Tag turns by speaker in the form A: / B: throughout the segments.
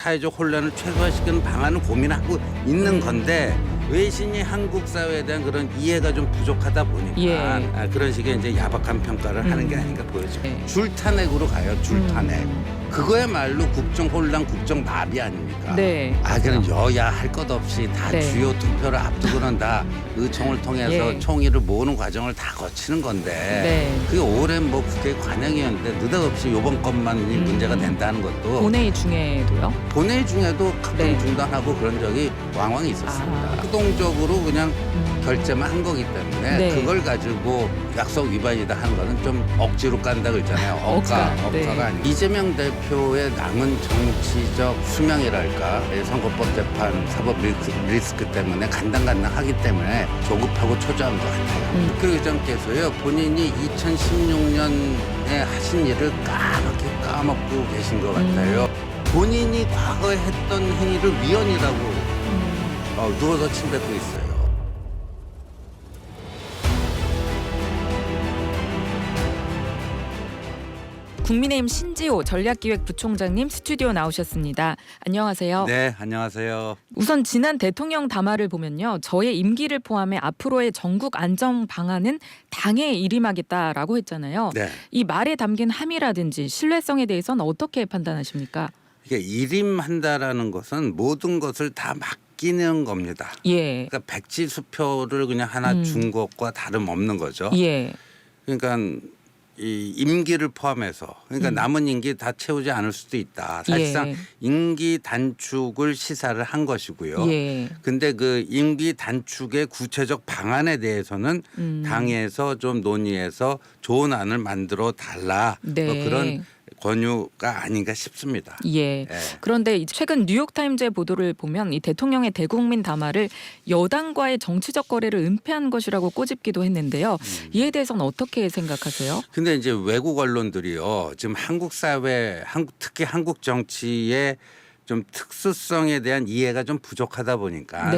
A: 사회적 혼란을 최소화시키는 방안을 고민하고 있는 건데 외신이 한국 사회에 대한 그런 이해가 좀 부족하다 보니까 그런 식의 이제 야박한 평가를 하는 게 아닌가 보여집니다. 줄탄핵으로 가요. 줄탄핵. 그거야말로 국정 혼란, 국정 나비 아닙니까?
B: 네.
A: 그냥 여야 할 것 없이 다 주요 투표를 앞두고는 다 의총을 통해서 총의를 모으는 과정을 다 거치는 건데 그게 오랜 국회 관행이었는데 느닷없이 이번 것만이 문제가 된다는 것도
B: 본회의 중에도요?
A: 본회의 중에도 가끔 중단하고 그런 적이 왕왕 있었습니다. 수동적으로 그냥 결재만 한 거기 때문에 그걸 가지고 약속 위반이다 하는 거는 좀 억지로 깐다 그러잖아요. 억가가 아니고 이재명 대표의 남은 정치적 수명이랄까 선거법 재판 사법 리스크 때문에 간당간당하기 때문에 조급하고 초조한 것 같아요. 국회의장께서요 본인이 2016년에 하신 일을 까맣게 까먹고 계신 것 같아요. 본인이 과거에 했던 행위를 위헌이라고 누워서 침뱉고 있어요.
B: 국민의힘 신지호 전략기획부총장님 스튜디오 나오셨습니다. 안녕하세요.
A: 네, 안녕하세요.
B: 우선 지난 대통령 담화를 보면요. 저의 임기를 포함해 앞으로의 전국 안정 방안은 당에 일임하겠다라고 했잖아요. 이 말에 담긴 함의라든지 신뢰성에 대해서는 어떻게 판단하십니까?
A: 이게 일임한다라는 것은 모든 것을 다 맡기는 겁니다. 그러니까 백지수표를 그냥 하나 준 것과 다름없는 거죠. 그러니까 이 임기를 포함해서 그러니까 남은 임기 다 채우지 않을 수도 있다. 사실상 임기 단축을 시사를 한 것이고요. 근데 그 임기 단축의 구체적 방안에 대해서는 당에서 좀 논의해서 좋은 안을 만들어 달라. 그런 권유가 아닌가 싶습니다.
B: 그런데 최근 뉴욕타임즈의 보도를 보면 이 대통령의 대국민 담화를 여당과의 정치적 거래를 은폐한 것이라고 꼬집기도 했는데요. 이에 대해서는 어떻게 생각하세요?
A: 근데 이제 외국 언론들이요. 지금 한국 사회, 특히 한국 정치의 좀 특수성에 대한 이해가 좀 부족하다 보니까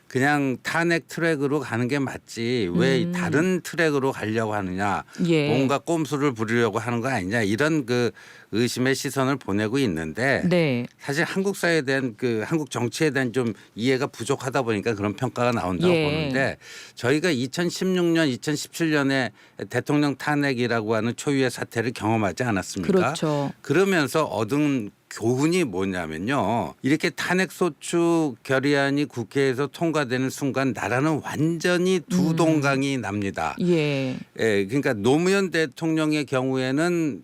A: 그냥 탄핵 트랙으로 가는 게 맞지 왜 다른 트랙으로 가려고 하느냐 뭔가 꼼수를 부리려고 하는 거 아니냐 이런 그 의심의 시선을 보내고 있는데 사실 한국 사회에 대한 한국 정치에 대한 좀 이해가 부족하다 보니까 그런 평가가 나온다고 보는데 저희가 2016년 2017년에 대통령 탄핵이라고 하는 초유의 사태를 경험하지 않았습니까? 그러면서 얻은 교훈이 뭐냐면요. 이렇게 탄핵소추 결의안이 국회에서 통과되는 순간 나라는 완전히 두 동강이 납니다. 그러니까 노무현 대통령의 경우에는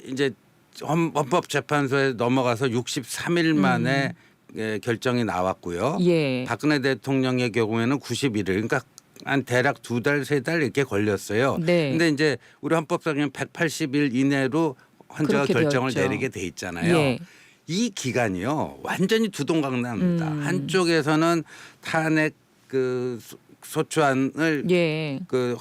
A: 이제 헌법재판소에 넘어가서 63일 만에 결정이 나왔고요. 박근혜 대통령의 경우에는 91일 그러니까 한 대략 2달, 3달 이렇게 걸렸어요. 근데 이제 우리 헌법상에는 180일 이내로 헌재가 결정을 내리게 돼 있잖아요. 이 기간이요 완전히 두 동강 납니다. 한쪽에서는 탄핵 소추안을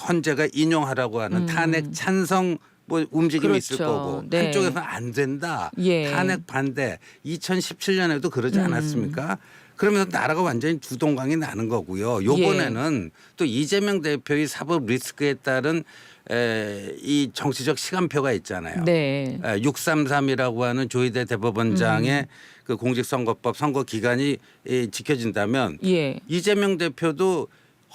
A: 헌재가 인용하라고 하는 탄핵 찬성 움직임이 있을 거고 한쪽에서는 안 된다. 탄핵 반대. 2017년에도 그러지 않았습니까? 그러면서 나라가 완전히 두 동강이 나는 거고요. 요번에는 또 이재명 대표의 사법 리스크에 따른 이 정치적 시간표가 있잖아요. 633이라고 하는 조희대 대법원장의 그 공직선거법 선거 기간이 지켜진다면 이재명 대표도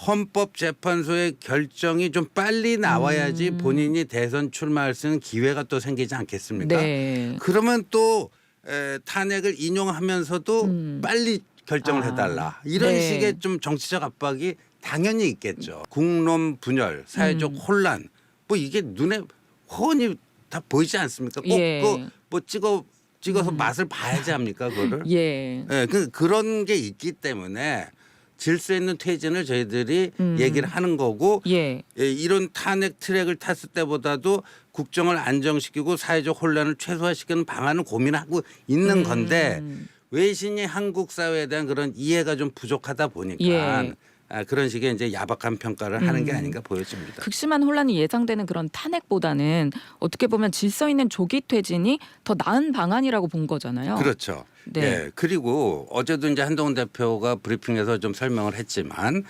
A: 헌법재판소의 결정이 좀 빨리 나와야지 본인이 대선 출마할 수 있는 기회가 또 생기지 않겠습니까? 그러면 또 탄핵을 인용하면서도 빨리 결정을 해달라. 이런 식의 좀 정치적 압박이 당연히 있겠죠. 국론 분열, 사회적 혼란 이게 눈에 훤히 다 보이지 않습니까? 꼭 찍어서 맛을 봐야지 합니까 그거를? 그런 게 있기 때문에 질서 있는 퇴진을 저희들이 얘기를 하는 거고 이런 탄핵 트랙을 탔을 때보다도 국정을 안정시키고 사회적 혼란을 최소화시키는 방안을 고민하고 있는 건데 외신이 한국 사회에 대한 그런 이해가 좀 부족하다 보니까 그런 식의 이제 야박한 평가를 하는 게 아닌가 보여집니다.
B: 극심한 혼란이 예상되는 그런 탄핵보다는 어떻게 보면 질서 있는 조기 퇴진이 더 나은 방안이라고 본 거잖아요.
A: 그렇죠. 그리고 어제도 이제 한동훈 대표가 브리핑에서 좀 설명을 했지만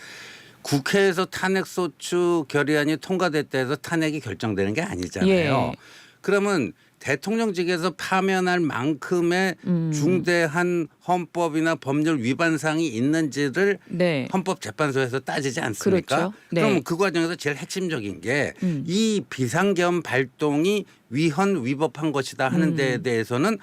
A: 국회에서 탄핵소추 결의안이 통과됐다 해서 탄핵이 결정되는 게 아니잖아요. 그러면 대통령직에서 파면할 만큼의 중대한 헌법이나 법률 위반 사항이 있는지를
B: 네.
A: 헌법재판소에서 따지지 않습니까?
B: 그렇죠. 네.
A: 그럼 그 과정에서 제일 핵심적인 게 이 비상계엄 발동이 위헌 위법한 것이다 하는 데에 대해서는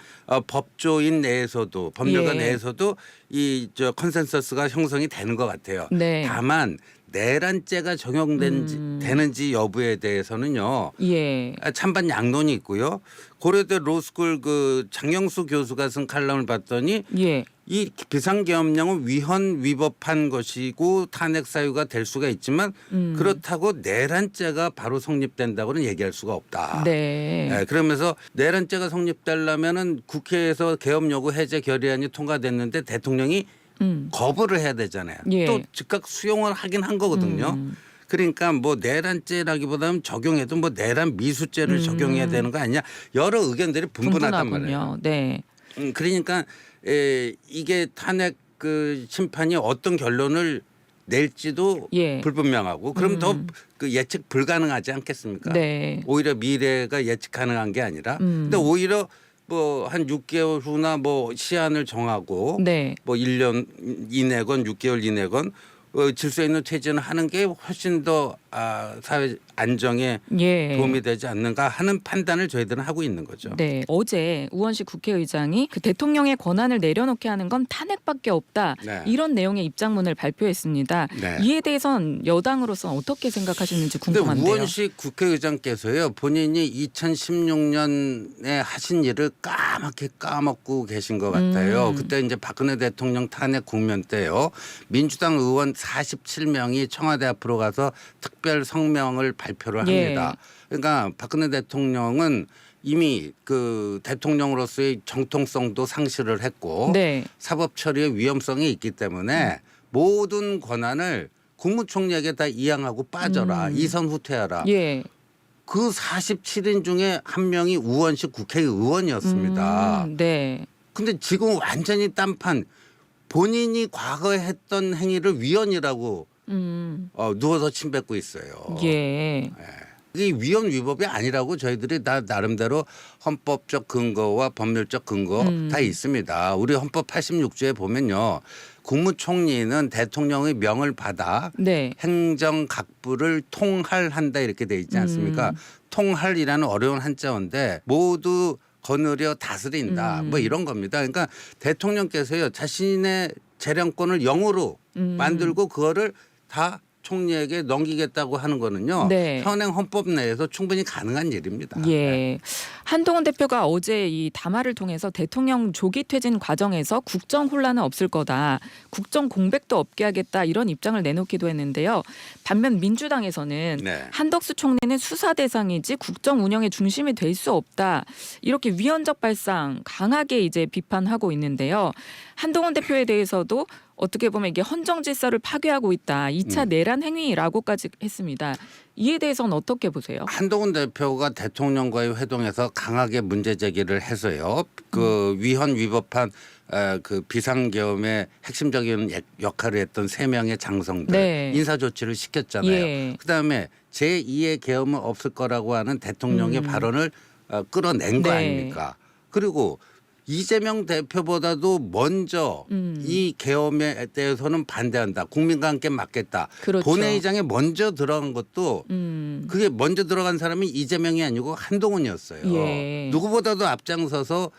A: 법조인 내에서도 법률가
B: 예.
A: 내에서도 이 컨센서스가 형성이 되는 것 같아요.
B: 네.
A: 다만 내란죄가 적용되는지 여부에 대해서는요.
B: 예.
A: 찬반 양론이 있고요. 고려대 로스쿨 그 장영수 교수가 쓴 칼럼을 봤더니
B: 예.
A: 이 비상계엄령은 위헌 위법한 것이고 탄핵 사유가 될 수가 있지만 그렇다고 내란죄가 바로 성립된다고는 얘기할 수가 없다.
B: 네.
A: 네, 그러면서 내란죄가 성립되려면은 국회에서 계엄 요구 해제 결의안이 통과됐는데 대통령이 거부를 해야 되잖아요.
B: 예.
A: 또 즉각 수용을 하긴 한 거거든요. 그러니까 뭐 내란죄라기보다는 적용해도 뭐 내란 미수죄를 적용해야 되는 거 아니냐 여러 의견들이 분분하단 말이에요.
B: 네.
A: 그러니까 이게 탄핵 그 심판이 어떤 결론을 낼지도
B: 예.
A: 불분명하고 그럼 더 그 예측 불가능하지 않겠습니까?
B: 네.
A: 오히려 미래가 예측 가능한 게 아니라 근데 오히려 뭐 한 6개월 후나 뭐 시한을 정하고
B: 네.
A: 뭐 1년 이내건 6개월 이내건 질서 있는 퇴진을 하는 게 훨씬 더 사회 안정에
B: 예.
A: 도움이 되지 않는가 하는 판단을 저희들은 하고 있는 거죠.
B: 네. 어제 우원식 국회의장이 그 대통령의 권한을 내려놓게 하는 건 탄핵밖에 없다.
A: 네.
B: 이런 내용의 입장문을 발표했습니다.
A: 네.
B: 이에 대해선 여당으로서 어떻게 생각하시는지
A: 근데
B: 궁금한데요.
A: 우원식 국회의장께서요 본인이 2016년에 하신 일을 까맣게 까먹고 계신 것 같아요. 그때 이제 박근혜 대통령 탄핵 국면 때요 민주당 의원 47명이 청와대 앞으로 가서 특별 성명을 발표를 합니다. 그러니까 박근혜 대통령은 이미 그 대통령으로서의 정통성도 상실을 했고
B: 네.
A: 사법 처리의 위험성이 있기 때문에 모든 권한을 국무총리에게 다 이양하고 빠져라. 이선 후퇴하라.
B: 예.
A: 그 47인 중에 한 명이 우원식 국회의원이었습니다.
B: 네.
A: 근데 지금 완전히 딴판 본인이 과거에 했던 행위를 위헌이라고 누워서 침뱉고 있어요.
B: 예.
A: 이 위헌 위법이 아니라고 저희들이 다 나름대로 헌법적 근거와 법률적 근거 다 있습니다. 우리 헌법 86조에 보면요. 국무총리는 대통령의 명을 받아
B: 네.
A: 행정각부를 통할한다 이렇게 돼 있지 않습니까? 통할이라는 어려운 한자어인데 모두 거느려 다스린다 뭐 이런 겁니다. 그러니까 대통령께서요 자신의 재량권을 0으로 만들고 그거를 다 총리에게 넘기겠다고 하는 거는요.
B: 네.
A: 현행 헌법 내에서 충분히 가능한 일입니다.
B: 예. 한동훈 대표가 어제 이 담화를 통해서 대통령 조기 퇴진 과정에서 국정 혼란은 없을 거다. 국정 공백도 없게 하겠다. 이런 입장을 내놓기도 했는데요. 반면 민주당에서는
A: 네.
B: 한덕수 총리는 수사 대상이지 국정 운영의 중심이 될 수 없다. 이렇게 위헌적 발상 강하게 이제 비판하고 있는데요. 한동훈 대표에 대해서도 어떻게 보면 이게 헌정 질서를 파괴하고 있다. 2차 내란 행위라고까지 했습니다. 이에 대해서는 어떻게 보세요?
A: 한동훈 대표가 대통령과의 회동에서 강하게 문제 제기를 해서요. 그 위헌 위법한 그 비상계엄의 핵심적인 역할을 했던 3명의 장성들
B: 네.
A: 인사 조치를 시켰잖아요.
B: 예.
A: 그다음에 제2의 계엄은 없을 거라고 하는 대통령의 발언을 끌어낸 거
B: 네.
A: 아닙니까? 그리고 이재명 대표보다도 먼저 이 계엄에 대해서는 반대한다. 국민과 함께 막겠다.
B: 그렇죠.
A: 본회의장에 먼저 들어간 것도 그게 먼저 들어간 사람이 이재명이 아니고 한동훈이었어요.
B: 예.
A: 누구보다도 앞장서서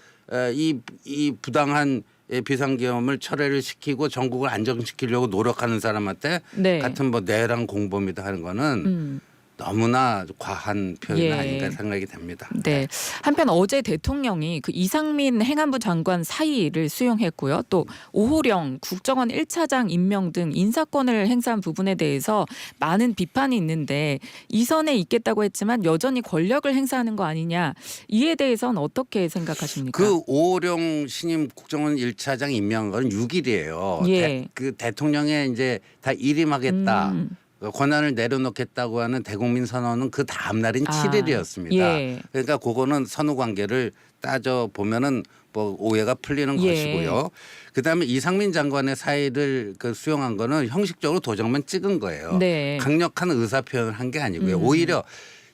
A: 이 부당한 비상계엄을 철회를 시키고 전국을 안정시키려고 노력하는 사람한테
B: 네.
A: 같은 뭐 내란 공범이다 하는 거는 너무나 과한 표현이
B: 예.
A: 아닌가 생각이 됩니다.
B: 네. 한편 어제 대통령이 그 이상민 행안부 장관 사의를 수용했고요. 또 오호령 국정원 1차장 임명 등 인사권을 행사한 부분에 대해서 많은 비판이 있는데 이선에 있겠다고 했지만 여전히 권력을 행사하는 거 아니냐. 이에 대해서는 어떻게 생각하십니까?
A: 그 오호령 신임 국정원 1차장 임명한 건 6일이에요.
B: 예.
A: 그 대통령의 이제 다 일임하겠다. 권한을 내려놓겠다고 하는 대국민 선언은 그 다음 날인 7일이었습니다.
B: 예.
A: 그러니까 그거는 선후 관계를 따져 보면은 뭐 오해가 풀리는
B: 예.
A: 것이고요. 그다음에 이상민 장관의 사의를 그 수용한 거는 형식적으로 도장만 찍은 거예요.
B: 네.
A: 강력한 의사 표현을 한 게 아니고요. 오히려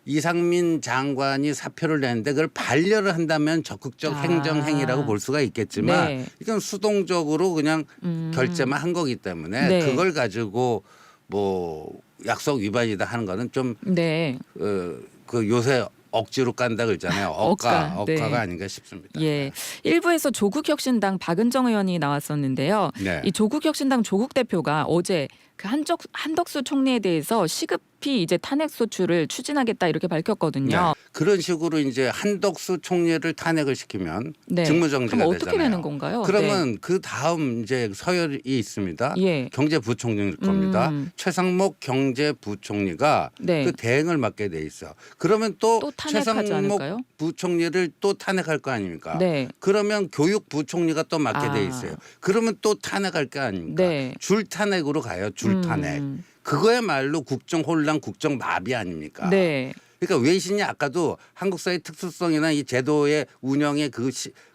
A: 이상민 장관이 사표를 냈는데 그걸 반려를 한다면 적극적 행정행위라고 볼 수가 있겠지만
B: 네.
A: 이건 수동적으로 그냥 결재만 한 거기 때문에
B: 네.
A: 그걸 가지고 뭐 약속 위반이다 하는 거는 좀
B: 네.
A: 그 요새 억지로 깐다 그러잖아요. 억가가
B: 네.
A: 아닌가 싶습니다.
B: 예. 일부에서 조국혁신당 박은정 의원이 나왔었는데요.
A: 네.
B: 이 조국혁신당 조국 대표가 어제 그 한덕수 총리에 대해서 시급히 이제 탄핵 소추를 추진하겠다 이렇게 밝혔거든요.
A: 네. 그런 식으로 이제 한덕수 총리를 탄핵을 시키면
B: 네.
A: 직무정지가
B: 그럼
A: 되잖아요.
B: 어떻게 되는 건가요?
A: 그러면
B: 네.
A: 그 다음 이제 서열이 있습니다.
B: 예.
A: 경제부총리일 겁니다. 최상목 경제부총리가
B: 네.
A: 그 대행을 맡게 돼 있어. 그러면 또
B: 탄핵하지
A: 최상목
B: 않을까요?
A: 부총리를 또 탄핵할 거 아닙니까?
B: 네.
A: 그러면 교육부총리가 또 맡게 돼
B: 아.
A: 있어요. 그러면 또 탄핵할 거 아닙니까?
B: 네.
A: 줄 탄핵으로 가요. 줄 탄핵. 그거야말로 국정 혼란, 국정 마비 아닙니까?
B: 네.
A: 그러니까 외신이 아까도 한국 사회 특수성이나 이 제도의 운영의 그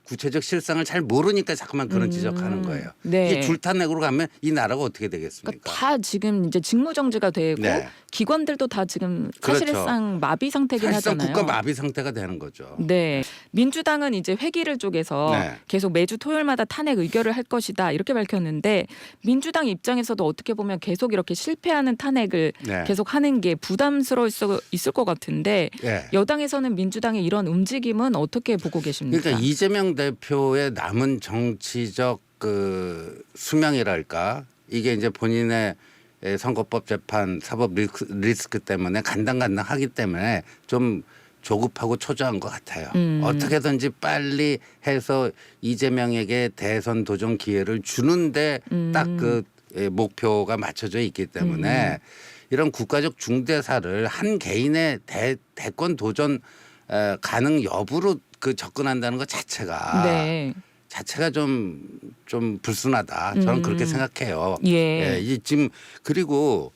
A: 구체적 실상을 잘 모르니까 자꾸만 그런 지적하는 거예요.
B: 네.
A: 이게 줄탄핵으로 가면 이 나라가 어떻게 되겠습니까?
B: 그러니까 다 지금 이제 직무정지가 되고
A: 네.
B: 기관들도 다 지금
A: 그렇죠.
B: 사실상 마비 상태긴
A: 사실상
B: 하잖아요.
A: 국가 마비 상태가 되는 거죠.
B: 네. 민주당은 이제 회기를 쪼개서
A: 네.
B: 계속 매주 토요일마다 탄핵 의결을 할 것이다 이렇게 밝혔는데 민주당 입장에서도 어떻게 보면 계속 이렇게 실패하는 탄핵을
A: 네.
B: 계속 하는 게 부담스러울 수 있을 것 같은데
A: 네.
B: 여당에서는 민주당의 이런 움직임은 어떻게 보고 계십니까?
A: 그러니까 이재명 대표의 남은 정치적 그 수명이랄까 이게 이제 본인의 선거법 재판 사법 리스크 때문에 간당간당하기 때문에 좀 조급하고 초조한 것 같아요. 어떻게든지 빨리 해서 이재명에게 대선 도전 기회를 주는데 딱 그 목표가 맞춰져 있기 때문에 이런 국가적 중대사를 한 개인의 대권 도전 가능 여부로 그 접근한다는 것 자체가
B: 네.
A: 좀 불순하다. 저는 그렇게 생각해요.
B: 예.
A: 이 지금 그리고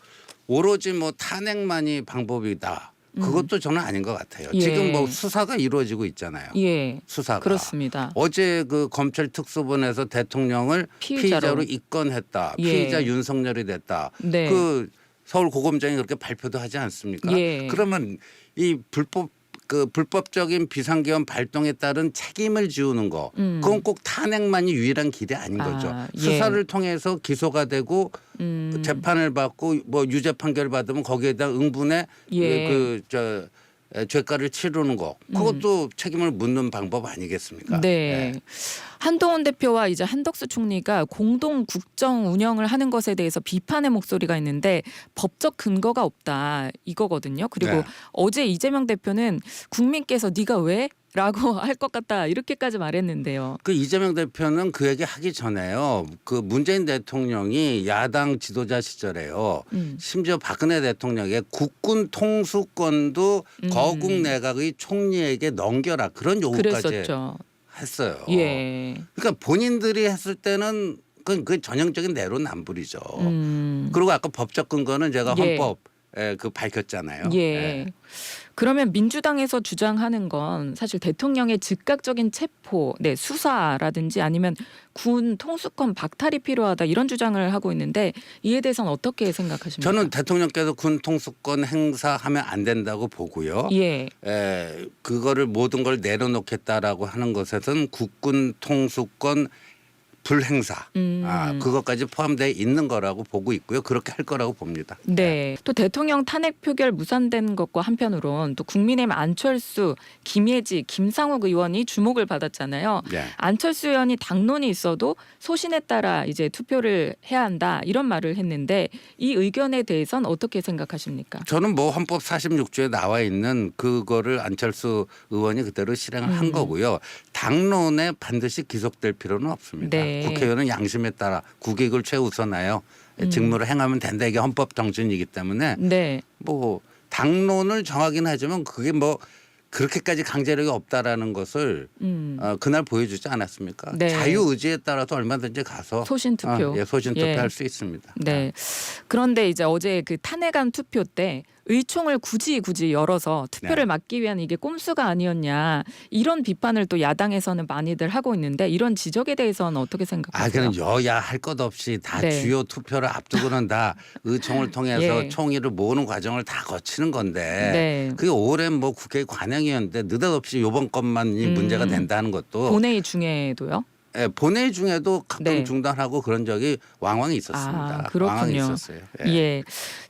A: 오로지 뭐 탄핵만이 방법이다. 그것도 저는 아닌 것 같아요.
B: 예.
A: 지금 뭐 수사가 이루어지고 있잖아요.
B: 예.
A: 수사가.
B: 그렇습니다.
A: 어제 그 검찰 특수본에서 대통령을 피의자로 입건했다.
B: 예.
A: 피의자 윤석열이 됐다.
B: 네.
A: 그 서울 고검장이 그렇게 발표도 하지 않습니까?
B: 예.
A: 그러면 이 불법적인 비상계엄 발동에 따른 책임을 지우는 거 그건 꼭 탄핵만이 유일한 길이 아닌 거죠.
B: 예.
A: 수사를 통해서 기소가 되고 재판을 받고 뭐 유죄 판결 받으면 거기에다 응분의
B: 예.
A: 죄가를 치르는 거 그것도 책임을 묻는 방법 아니겠습니까?
B: 네. 한동훈 대표와 이제 한덕수 총리가 공동 국정 운영을 하는 것에 대해서 비판의 목소리가 있는데 법적 근거가 없다 이거거든요. 그리고
A: 네.
B: 어제 이재명 대표는 국민께서 네가 왜? 라고 할 것 같다 이렇게까지 말했는데요.
A: 그 이재명 대표는 그 얘기 하기 전에요. 그 문재인 대통령이 야당 지도자 시절에요. 심지어 박근혜 대통령의 국군 통수권도 거국 내각의 총리에게 넘겨라 그런 요구까지
B: 그랬었죠.
A: 했어요.
B: 예.
A: 그러니까 본인들이 했을 때는 그 전형적인 내로남불이죠. 그리고 아까 법적 근거는 제가
B: 예.
A: 헌법 그 밝혔잖아요.
B: 예. 그러면 민주당에서 주장하는 건 사실 대통령의 즉각적인 체포, 수사라든지 아니면 군 통수권 박탈이 필요하다 이런 주장을 하고 있는데 이에 대해서는 어떻게 생각하십니까?
A: 저는 대통령께서 군 통수권 행사하면 안 된다고 보고요.
B: 예.
A: 그거를 모든 걸 내려놓겠다라고 하는 것에는 국군 통수권 불행사 그것까지 포함되어 있는 거라고 보고 있고요. 그렇게 할 거라고 봅니다.
B: 네. 또 대통령 탄핵 표결 무산된 것과 한편으론 또 국민의힘 안철수, 김예지, 김상욱 의원이 주목을 받았잖아요.
A: 네.
B: 안철수 의원이 당론이 있어도 소신에 따라 이제 투표를 해야 한다 이런 말을 했는데 이 의견에 대해서는 어떻게 생각하십니까?
A: 저는 뭐 헌법 46조에 나와 있는 그거를 안철수 의원이 그대로 실행을 한 거고요. 당론에 반드시 기속될 필요는 없습니다.
B: 네.
A: 국회의원은 양심에 따라 국익을 최우선하여 직무를 행하면 된다. 이게 헌법 정신이기 때문에
B: 네.
A: 뭐 당론을 정하긴 하지만 그게 뭐 그렇게까지 강제력이 없다라는 것을 그날 보여주지 않았습니까?
B: 네.
A: 자유의지에 따라서 얼마든지 가서
B: 소신 투표.
A: 소신 투표할
B: 예.
A: 수 있습니다.
B: 네. 그런데 이제 어제 그 탄핵안 투표 때 의총을 굳이 열어서 투표를
A: 네.
B: 막기 위한 이게 꼼수가 아니었냐 이런 비판을 또 야당에서는 많이들 하고 있는데 이런 지적에 대해서는 어떻게 생각하세요?
A: 그냥 여야 할 것 없이 다
B: 네.
A: 주요 투표를 앞두고는 다 의총을 통해서
B: 예.
A: 총의를 모으는 과정을 다 거치는 건데
B: 네.
A: 그게 오랜 뭐 국회 관행이었는데 느닷없이 이번 것만이 문제가 된다는 것도
B: 본회의 중에도요?
A: 예, 본회의 중에도 가끔
B: 네.
A: 중단하고 그런 적이 왕왕 있었습니다.
B: 그렇군요.
A: 왕왕 있었어요.
B: 예.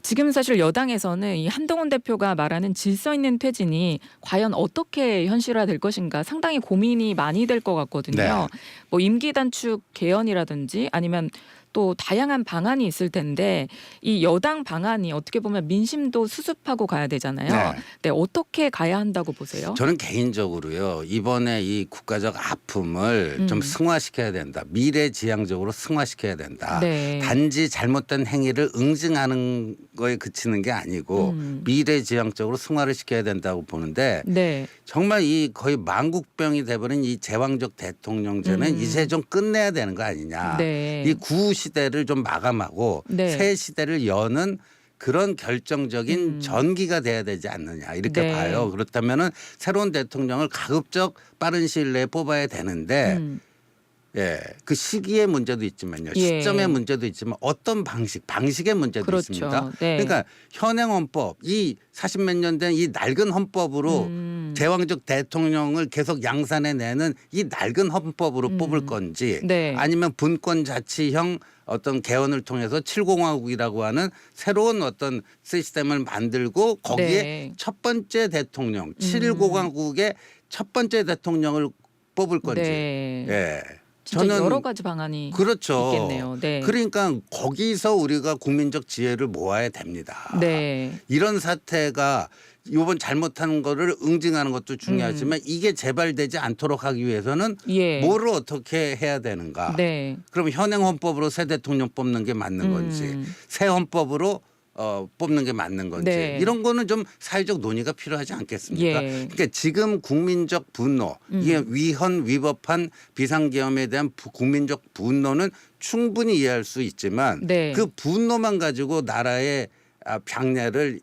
B: 지금 사실 여당에서는 이 한동훈 대표가 말하는 질서 있는 퇴진이 과연 어떻게 현실화될 것인가 상당히 고민이 많이 될 것 같거든요.
A: 네.
B: 뭐 임기 단축 개헌이라든지 아니면 또 다양한 방안이 있을 텐데 이 여당 방안이 어떻게 보면 민심도 수습하고 가야 되잖아요.
A: 네.
B: 네, 어떻게 가야 한다고 보세요?
A: 저는 개인적으로요. 이번에 이 국가적 아픔을 좀 승화시켜야 된다. 미래지향적으로 승화시켜야 된다.
B: 네.
A: 단지 잘못된 행위를 응징하는 거에 그치는 게 아니고 미래지향적으로 승화를 시켜야 된다고 보는데
B: 네.
A: 정말 이 거의 만국병이 돼버린 이 제왕적 대통령제는 이제 좀 끝내야 되는 거 아니냐.
B: 네.
A: 이 구 시대를 좀 마감하고
B: 네.
A: 새 시대를 여는 그런 결정적인 전기가 돼야 되지 않느냐 이렇게
B: 네.
A: 봐요. 그렇다면은 새로운 대통령을 가급적 빠른 시일 내에 뽑아야 되는데 예, 그 시기의 문제도 있지만요.
B: 예.
A: 시점의 문제도 있지만 어떤 방식의 문제도
B: 그렇죠.
A: 있습니다.
B: 네.
A: 그러니까 현행 헌법 이 40몇 년 된 이 낡은 헌법으로 제왕적 대통령을 계속 양산해내는 이 낡은 헌법으로 뽑을 건지
B: 네.
A: 아니면 분권 자치형 어떤 개헌을 통해서 7공화국이라고 하는 새로운 어떤 시스템을 만들고 거기에
B: 네.
A: 첫 번째 대통령 7공화국의 첫 번째 대통령을 뽑을 건지
B: 네.
A: 예.
B: 진짜 여러 가지 방안이
A: 그렇죠.
B: 있겠네요. 네.
A: 그러니까 거기서 우리가 국민적 지혜를 모아야 됩니다.
B: 네.
A: 이런 사태가 이번 잘못하는 거를 응징하는 것도 중요하지만 이게 재발되지 않도록 하기 위해서는
B: 예.
A: 뭐를 어떻게 해야 되는가.
B: 네.
A: 그럼 현행 헌법으로 새 대통령 뽑는 게 맞는 건지 새 헌법으로 뽑는 게 맞는 건지
B: 네.
A: 이런 거는 좀 사회적 논의가 필요하지 않겠습니까?
B: 예.
A: 그러니까 지금 국민적 분노 이게 위헌 위법한 비상계엄에 대한 국민적 분노는 충분히 이해할 수 있지만
B: 네.
A: 그 분노만 가지고 나라의 방례를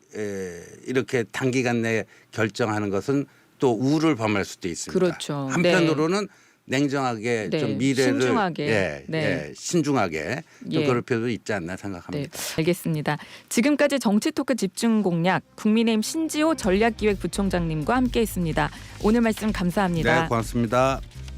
A: 이렇게 단기간 내에 결정하는 것은 또 우를 범할 수도 있습니다.
B: 그렇죠.
A: 한편으로는 냉정하게
B: 네.
A: 좀 미래를
B: 신중하게. 네.
A: 신중하게 좀
B: 예.
A: 그럴 필요도 있지 않나
B: 네,
A: 생각합니다.
B: 알겠습니다. 지금까지 정치 토크 집중 공략 국민의힘 신지호 전략기획부총장님과 함께했습니다. 오늘 말씀 감사합니다.
A: 네, 고맙습니다.